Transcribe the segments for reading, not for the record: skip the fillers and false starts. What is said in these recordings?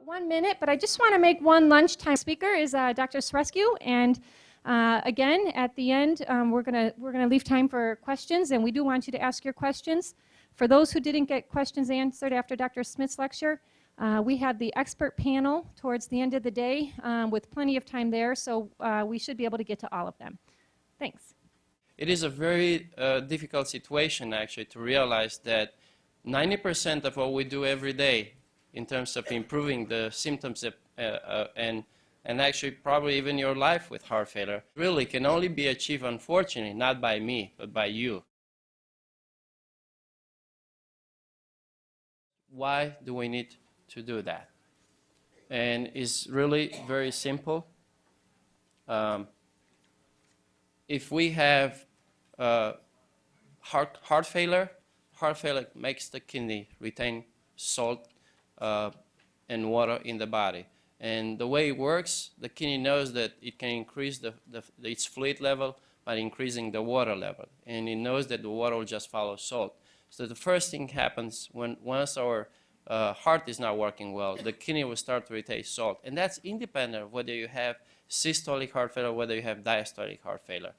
1 minute, but I just want to make one lunchtime speaker is Dr. Sorescu, and again, at the end, we're gonna leave time for questions, and we do want you to ask your questions. For those who didn't get questions answered after Dr. Smith's lecture, we had the expert panel towards the end of the day with plenty of time there, so we should be able to get to all of them. Thanks. It is a very difficult situation, actually, to realize that 90% of what we do every day in terms of improving the symptoms and actually probably even your life with heart failure really can only be achieved, unfortunately, not by me, but by you. Why do we need to do that? And it's really very simple. If we have heart failure makes the kidney retain salt and water in the body. And the way it works, the kidney knows that it can increase its fluid level by increasing the water level. And it knows that the water will just follow salt. So the first thing happens once our heart is not working well, the kidney will start to retain salt. And that's independent of whether you have systolic heart failure or whether you have diastolic heart failure.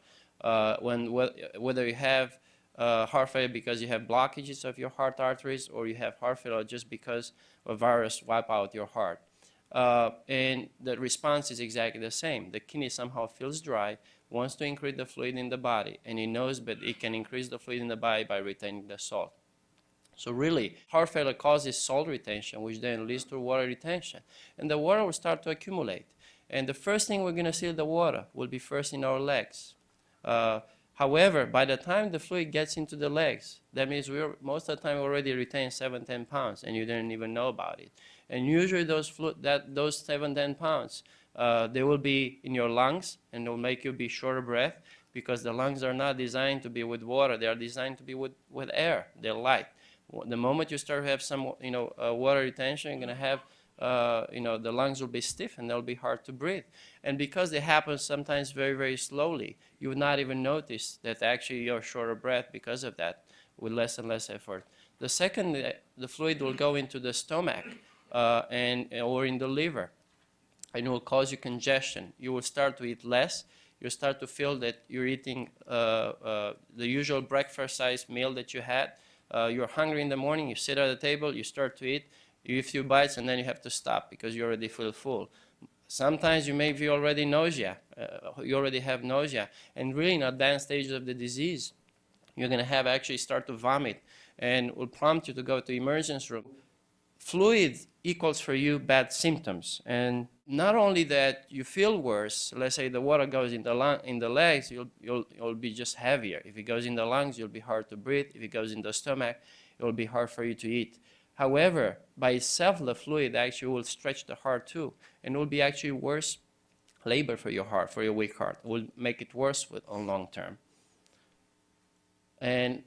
Whether you have heart failure because you have blockages of your heart arteries or you have heart failure just because a virus wiped out your heart. And the response is exactly the same. The kidney somehow feels dry, wants to increase the fluid in the body, and it knows that it can increase the fluid in the body by retaining the salt. So really, heart failure causes salt retention, which then leads to water retention. And the water will start to accumulate. And the first thing we're going to see the water will be first in our legs. However, by the time the fluid gets into the legs, that means most of the time we already retain 7-10 pounds, and you didn't even know about it. And usually those 7-10 pounds, they will be in your lungs, and they'll make you be short of breath because the lungs are not designed to be with water; they are designed to be with air. They're light. The moment you start to have some, water retention, you're going to have, the lungs will be stiff and they'll be hard to breathe. And because it happens sometimes very, very slowly, you would not even notice that actually you're short of breath because of that, with less and less effort. The second, the fluid will go into the stomach or in the liver, and it will cause you congestion. You will start to eat less. You start to feel that you're eating the usual breakfast-sized meal that you had. You're hungry in the morning, you sit at the table, you start to eat, you eat a few bites, and then you have to stop because you already feel full. Sometimes you may feel already nausea. You already have nausea. And really in advanced stages of the disease, you're going to have actually start to vomit and will prompt you to go to the emergency room. Fluid equals for you bad symptoms. And not only that you feel worse, let's say the water goes in the legs, you'll be just heavier. If it goes in the lungs, you'll be hard to breathe. If it goes in the stomach, it will be hard for you to eat. However, by itself, the fluid actually will stretch the heart too, and it will be actually worse labor for your heart, for your weak heart. It will make it worse on long term. And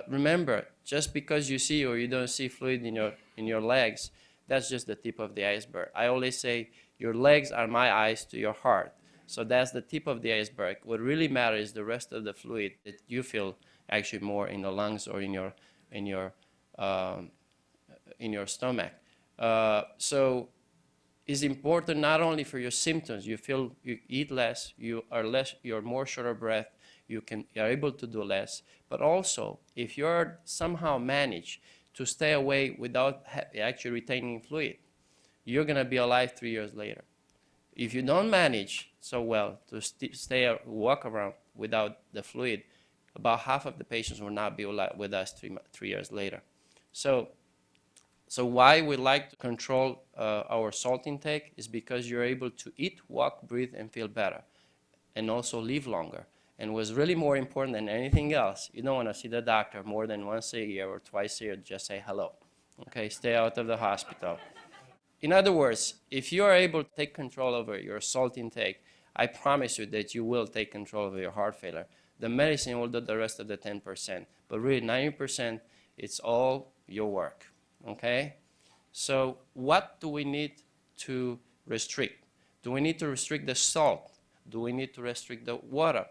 remember, just because you see or you don't see fluid in your legs, that's just the tip of the iceberg. I always say your legs are my eyes to your heart. So that's the tip of the iceberg. What really matters is the rest of the fluid that you feel actually more in the lungs or in your stomach. So it's important not only for your symptoms. You eat less, you're more short of breath, you're able to do less, but also if you're somehow managed to stay away without actually retaining fluid, you're going to be alive 3 years later. If you don't manage so well to walk around without the fluid, about half of the patients will not be alive with us 3 years later. So why we like to control our salt intake is because you're able to eat, walk, breathe, and feel better, and also live longer. And what's really more important than anything else, you don't want to see the doctor more than once a year or twice a year. Just say hello. Okay, stay out of the hospital. In other words, if you are able to take control over your salt intake, I promise you that you will take control over your heart failure. The medicine will do the rest of the 10%, but really 90%, it's all your work. Okay? So what do we need to restrict? Do we need to restrict the salt? Do we need to restrict the water?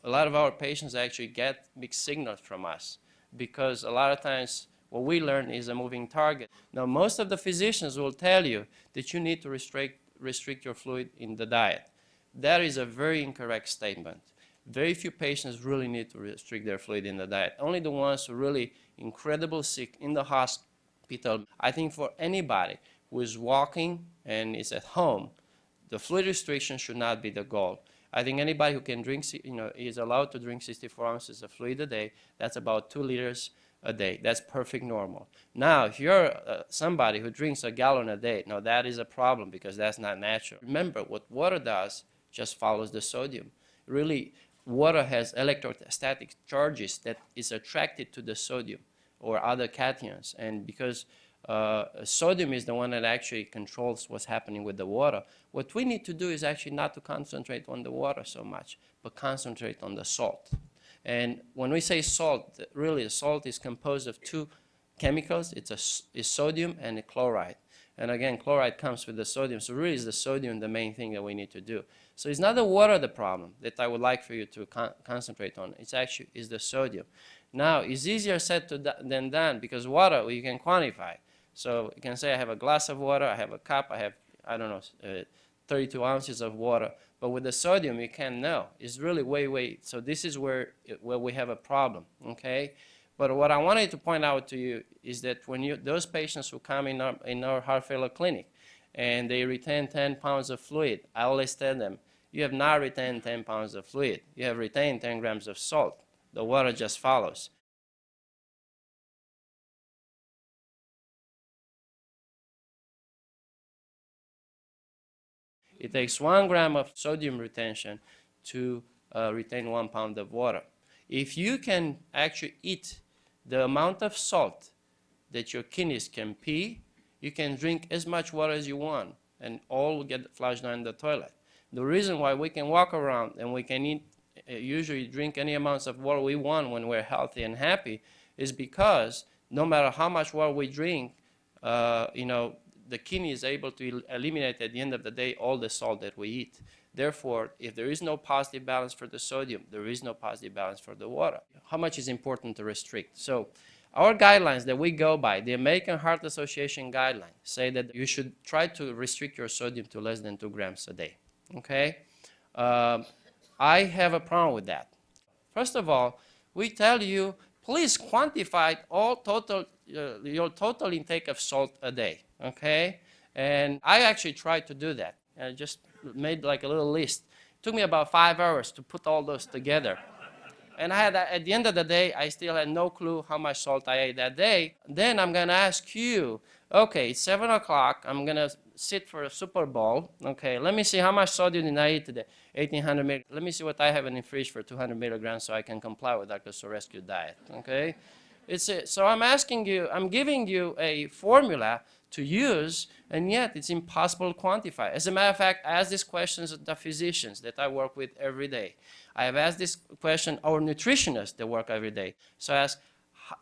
A lot of our patients actually get mixed signals from us because a lot of times what we learn is a moving target. Now, most of the physicians will tell you that you need to restrict your fluid in the diet. That is a very incorrect statement. Very few patients really need to restrict their fluid in the diet. Only the ones who are really incredibly sick in the hospital. I think for anybody who is walking and is at home, the fluid restriction should not be the goal. I think anybody who can drink, is allowed to drink 64 ounces of fluid a day. That's about 2 liters a day. That's perfect normal. Now, if you're somebody who drinks a gallon a day, now that is a problem because that's not natural. Remember, what water does just follows the sodium. Really, water has electrostatic charges that is attracted to the sodium or other cations. And because sodium is the one that actually controls what's happening with the water, what we need to do is actually not to concentrate on the water so much, but concentrate on the salt. And when we say salt, really salt is composed of 2 chemicals. It's sodium and a chloride. And again, chloride comes with the sodium. So really is the sodium the main thing that we need to do. So it's not the water the problem that I would like for you to concentrate on. It's actually is the sodium. Now, it's easier said than done because water, well, you can quantify. So you can say I have a glass of water, I have a cup, I have, 32 ounces of water. But with the sodium, you can't know. It's really way. So this is where we have a problem, okay? But what I wanted to point out to you is that when those patients who come in our heart failure clinic and they retain 10 pounds of fluid, I always tell them, you have not retained 10 pounds of fluid. You have retained 10 grams of salt. The water just follows. It takes 1 gram of sodium retention to retain 1 pound of water. If you can actually eat the amount of salt that your kidneys can pee, you can drink as much water as you want, and all will get flushed down the toilet. The reason why we can walk around and we can eat, usually drink any amounts of water we want when we're healthy and happy is because no matter how much water we drink, the kidney is able to eliminate at the end of the day all the salt that we eat. Therefore, if there is no positive balance for the sodium, there is no positive balance for the water. How much is important to restrict? So our guidelines that we go by, the American Heart Association guidelines, say that you should try to restrict your sodium to less than 2 grams a day. Okay? I have a problem with that. First of all, we tell you, please quantify your total intake of salt a day. Okay? And I actually tried to do that. I just made like a little list. It took me about 5 hours to put all those together. And at the end of the day, I still had no clue how much salt I ate that day. Then I'm going to ask you, okay, it's 7 o'clock. I'm going to sit for a Super Bowl. Okay, let me see how much sodium did I eat today. 1,800 milligrams. Let me see what I have in the fridge for 200 milligrams so I can comply with Dr. Sorescu diet. Okay? So I'm giving you a formula to use, and yet it's impossible to quantify. As a matter of fact, I ask these questions to the physicians that I work with every day. I have asked this question our nutritionists that work every day. So I ask,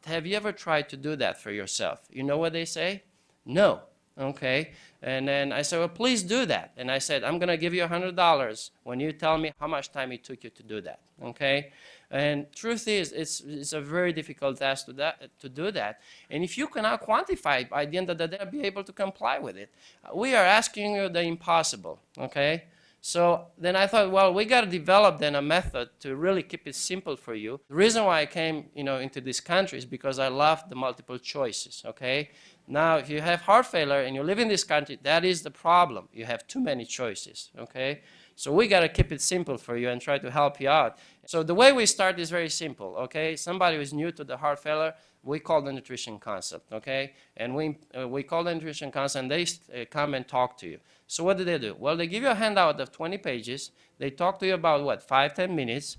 have you ever tried to do that for yourself? You know what they say? No. Okay. And then I said, well, please do that. And I said, I'm going to give you $100 when you tell me how much time it took you to do that. Okay. And truth is, it's a very difficult task to do that. And if you cannot quantify it by the end of the day, be able to comply with it. We are asking you the impossible. Okay. So then I thought, well, we got to develop then a method to really keep it simple for you. The reason why I came, into this country is because I love the multiple choices, okay? Now, if you have heart failure and you live in this country, that is the problem. You have too many choices, okay? So we got to keep it simple for you and try to help you out. So the way we start is very simple, okay? Somebody who is new to the heart failure, we call the nutrition concept, okay? And we call the nutrition concept, and they come and talk to you. So what do? Well, they give you a handout of 20 pages. They talk to you about, 5-10 minutes.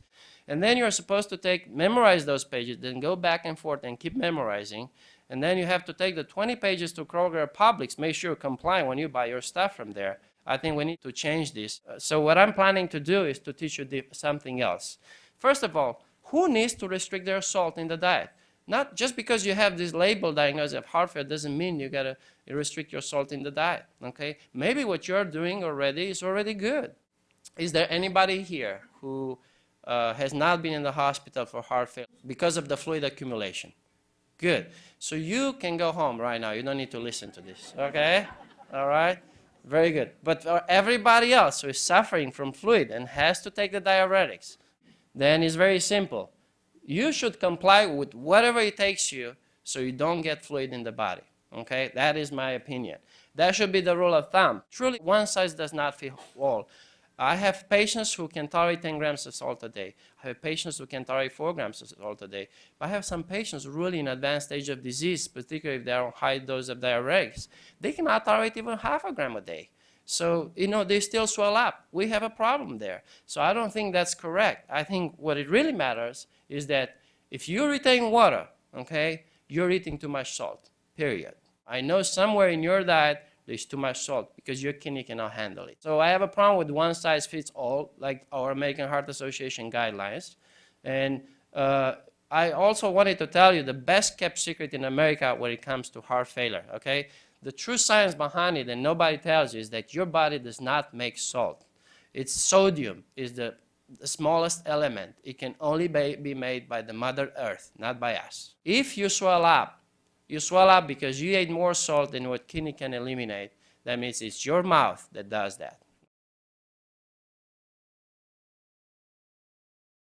And then you're supposed to memorize those pages, then go back and forth and keep memorizing. And then you have to take the 20 pages to Kroger Publix. Make sure you comply when you buy your stuff from there. I think we need to change this. So what I'm planning to do is to teach you something else. First of all, who needs to restrict their salt in the diet? Not just because you have this label diagnosis of heart failure doesn't mean you got to restrict your salt in the diet, okay? Maybe what you're doing already is already good. Is there anybody here who has not been in the hospital for heart failure because of the fluid accumulation? Good. So you can go home right now. You don't need to listen to this, okay? All right? Very good. But for everybody else who is suffering from fluid and has to take the diuretics, then it's very simple. You should comply with whatever it takes you so you don't get fluid in the body, okay? That is my opinion. That should be the rule of thumb. Truly, one size does not fit all. I have patients who can tolerate 10 grams of salt a day. I have patients who can tolerate 4 grams of salt a day. But I have some patients really in advanced stage of disease, particularly if they're on high dose of diuretics. They cannot tolerate even half a gram a day. So, they still swell up. We have a problem there. So I don't think that's correct. I think what it really matters is that if you retain water, okay, you're eating too much salt, period. I know somewhere in your diet there's too much salt because your kidney cannot handle it. So I have a problem with one size fits all, like our American Heart Association guidelines. And I also wanted to tell you the best kept secret in America when it comes to heart failure, okay? The true science behind it, and nobody tells you, is that your body does not make salt. It's sodium is the smallest element. It can only be made by the Mother Earth, not by us. If you swell up because you ate more salt than what kidney can eliminate. That means it's your mouth that does that.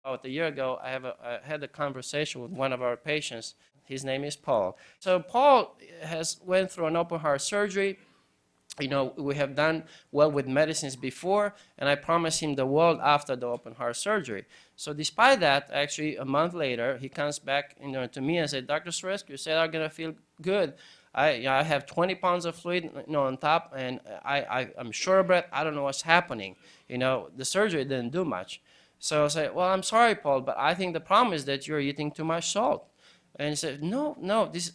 About a year ago, I had a conversation with one of our patients. His name is Paul. So Paul went through an open heart surgery. We have done well with medicines before, and I promised him the world after the open heart surgery. So despite that, actually, a month later, he comes back to me and said, Dr. Sorescu, you said I'm going to feel good. I have 20 pounds of fluid on top, and I'm short of breath. I don't know what's happening. The surgery didn't do much. So I said, well, I'm sorry, Paul, but I think the problem is that you're eating too much salt. And he said, no.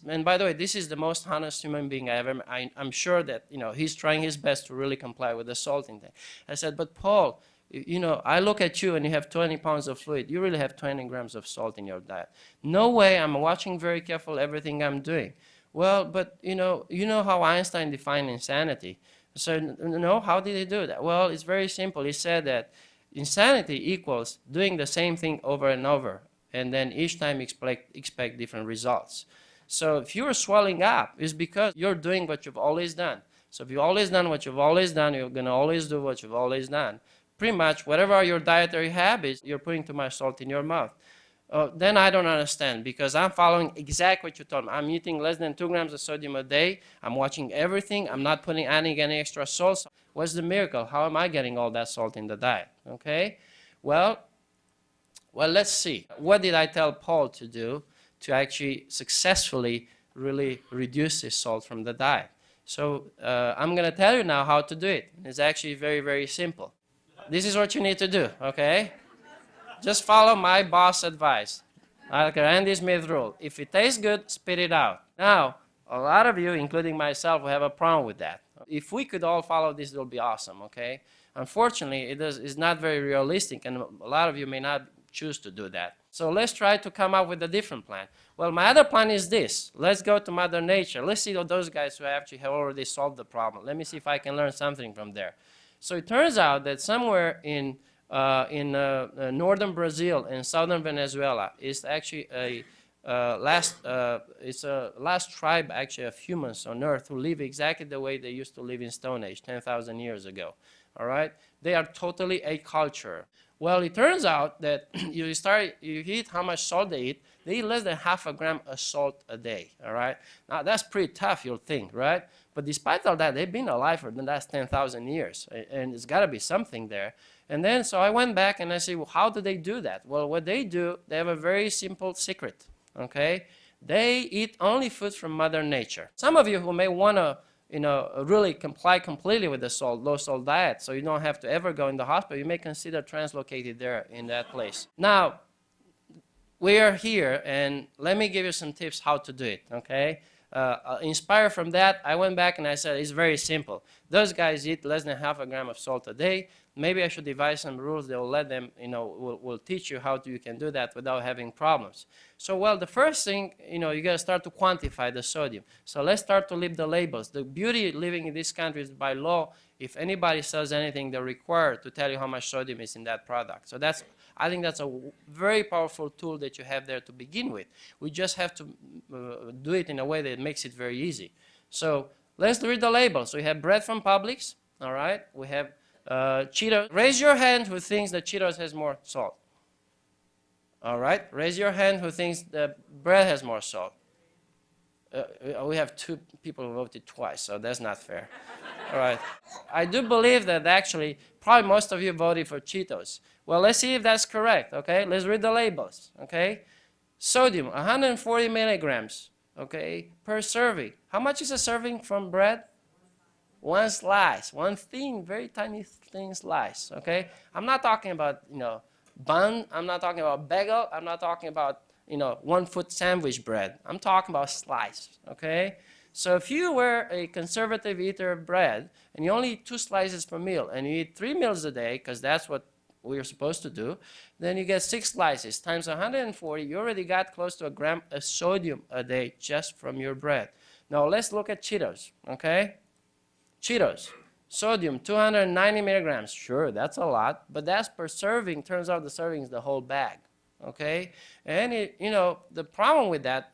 And by the way, this is the most honest human being I'm sure that, he's trying his best to really comply with the salt intake. I said, but Paul, I look at you and you have 20 pounds of fluid. You really have 20 grams of salt in your diet. No way. I'm watching very careful everything I'm doing. Well, but, you know how Einstein defined insanity. So, no, how did he do that? Well, it's very simple. He said that insanity equals doing the same thing over and over, and then each time expect different results. So if you're swelling up, it's because you're doing what you've always done. So if you've always done what you've always done, you're going to always do what you've always done. Pretty much whatever are your dietary habits, you're putting too much salt in your mouth. Then I don't understand, because I'm following exactly what you told me. I'm eating less than 2 grams of sodium a day. I'm watching everything. I'm not adding any extra salt. What's the miracle? How am I getting all that salt in the diet? Okay? Well, let's see. What did I tell Paul to do to actually successfully really reduce his salt from the diet? So I'm going to tell you now how to do it. It's actually very, very simple. This is what you need to do, okay? Just follow my boss advice. Like Randy Smith rule. If it tastes good, spit it out. Now, a lot of you, including myself, will have a problem with that. If we could all follow this, it would be awesome, okay? Unfortunately, it's not very realistic, and a lot of you may not choose to do that. So let's try to come up with a different plan. Well, my other plan is this. Let's go to Mother Nature. Let's see those guys who actually have already solved the problem. Let me see if I can learn something from there. So it turns out that somewhere in northern Brazil and southern Venezuela is actually it's a last tribe actually of humans on Earth who live exactly the way they used to live in Stone Age 10,000 years ago. All right, they are totally a culture. Well, it turns out that you eat how much salt they eat less than half a gram of salt a day. All right, now that's pretty tough, you'll think, right? But despite all that, they've been alive for the last 10,000 years, and it's got to be something there. And then, so I went back and I said, well, how do they do that? Well, what they do, they have a very simple secret, okay? They eat only food from Mother Nature. Some of you who may want to, really comply completely with the low salt diet, so you don't have to ever go in the hospital, you may consider translocated there in that place. Now, we are here, and let me give you some tips how to do it, okay? Inspired from that, I went back and I said, it's very simple. Those guys eat less than half a gram of salt a day. Maybe I should devise some rules that will let them, will teach you how you can do that without having problems. So, well, the first thing, you got to start to quantify the sodium. So let's start to leave the labels. The beauty of living in this country is by law, if anybody sells anything, they're required to tell you how much sodium is in that product. So I think that's a very powerful tool that you have there to begin with. We just have to do it in a way that makes it very easy. So let's read the label. So we have bread from Publix, all right? We have Cheetos. Raise your hand who thinks that Cheetos has more salt. All right, raise your hand who thinks the bread has more salt. We have 2 people who voted twice, so that's not fair. All right. I do believe that actually probably most of you voted for Cheetos. Well, let's see if that's correct, okay? Let's read the labels, okay? Sodium, 140 milligrams, okay, per serving. How much is a serving from bread? 1 slice, one thin, very tiny thin slice, okay? I'm not talking about, bun. I'm not talking about bagel. I'm not talking about, 1-foot sandwich bread. I'm talking about slice, okay? So if you were a conservative eater of bread and you only eat 2 slices per meal and you eat 3 meals a day, because that's what we're supposed to do, then you get 6 slices times 140. You already got close to a gram of sodium a day just from your bread. Now let's look at Cheetos, okay? Cheetos. Sodium, 290 milligrams. Sure, that's a lot, but that's per serving. Turns out the serving is the whole bag, okay? And, the problem with that,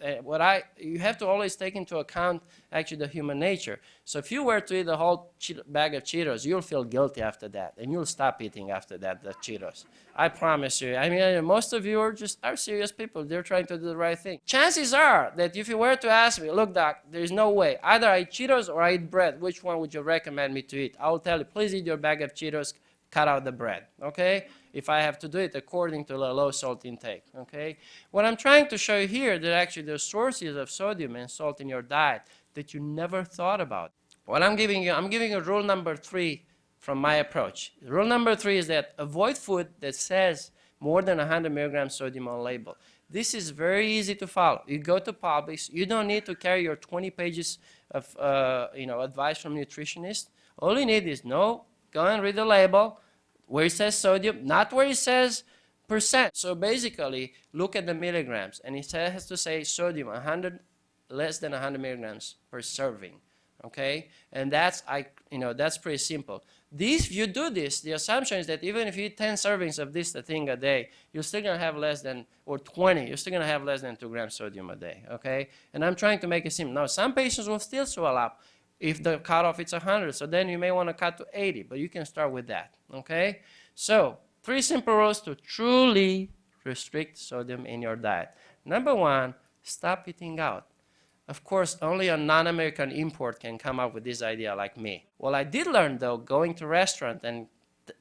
you have to always take into account actually the human nature. So if you were to eat the whole bag of Cheetos, you'll feel guilty after that, and you'll stop eating after that, the Cheetos. I promise you. I mean, most of you are serious people. They're trying to do the right thing. Chances are that if you were to ask me, look, doc, there's no way. Either I eat Cheetos or I eat bread. Which one would you recommend me to eat? I will tell you, please eat your bag of Cheetos, cut out the bread, okay? If I have to do it according to the low salt intake, okay? What I'm trying to show you here, that actually there's sources of sodium and salt in your diet that you never thought about. What I'm giving you rule number 3 from my approach. Rule number 3 is that avoid food that says more than 100 milligrams sodium on label. This is very easy to follow. You go to Publix. You don't need to carry your 20 pages of advice from nutritionists. All you need is go and read the label where it says sodium, not where it says percent. So basically, look at the milligrams, and it has to say sodium 100, less than 100 milligrams per serving. Okay, and that's pretty simple. If you do this, the assumption is that even if you eat 10 servings of this thing a day, you're still gonna have less than, or 20, you're still gonna have less than 2 grams sodium a day. Okay, and I'm trying to make it simple. Now, some patients will still swell up if the cutoff is 100, so then you may want to cut to 80, but you can start with that. Okay, so 3 simple rules to truly restrict sodium in your diet. Number 1, stop eating out. Of course, only a non-American import can come up with this idea like me. Well, I did learn, though, going to restaurant and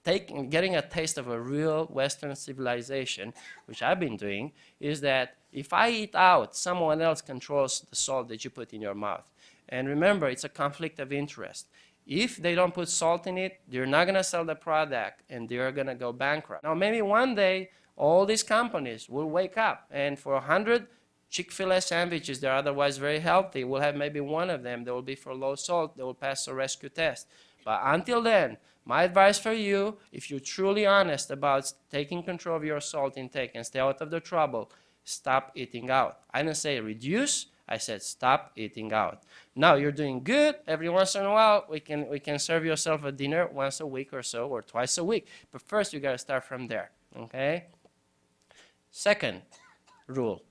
getting a taste of a real Western civilization, which I've been doing, is that if I eat out, someone else controls the salt that you put in your mouth. And remember, it's a conflict of interest. If they don't put salt in it, they're not going to sell the product, and they're going to go bankrupt. Now, maybe one day, all these companies will wake up, and for 100 Chick-fil-A sandwiches, they're otherwise very healthy, we'll have maybe one of them that will be for low salt, that will pass the Sorescu test. But until then, my advice for you, if you're truly honest about taking control of your salt intake and stay out of the trouble, stop eating out. I didn't say reduce, I said stop eating out. Now, you're doing good. Every once in a while, we can serve yourself a dinner once a week or so, or twice a week. But first, you got to start from there, okay? Second rule,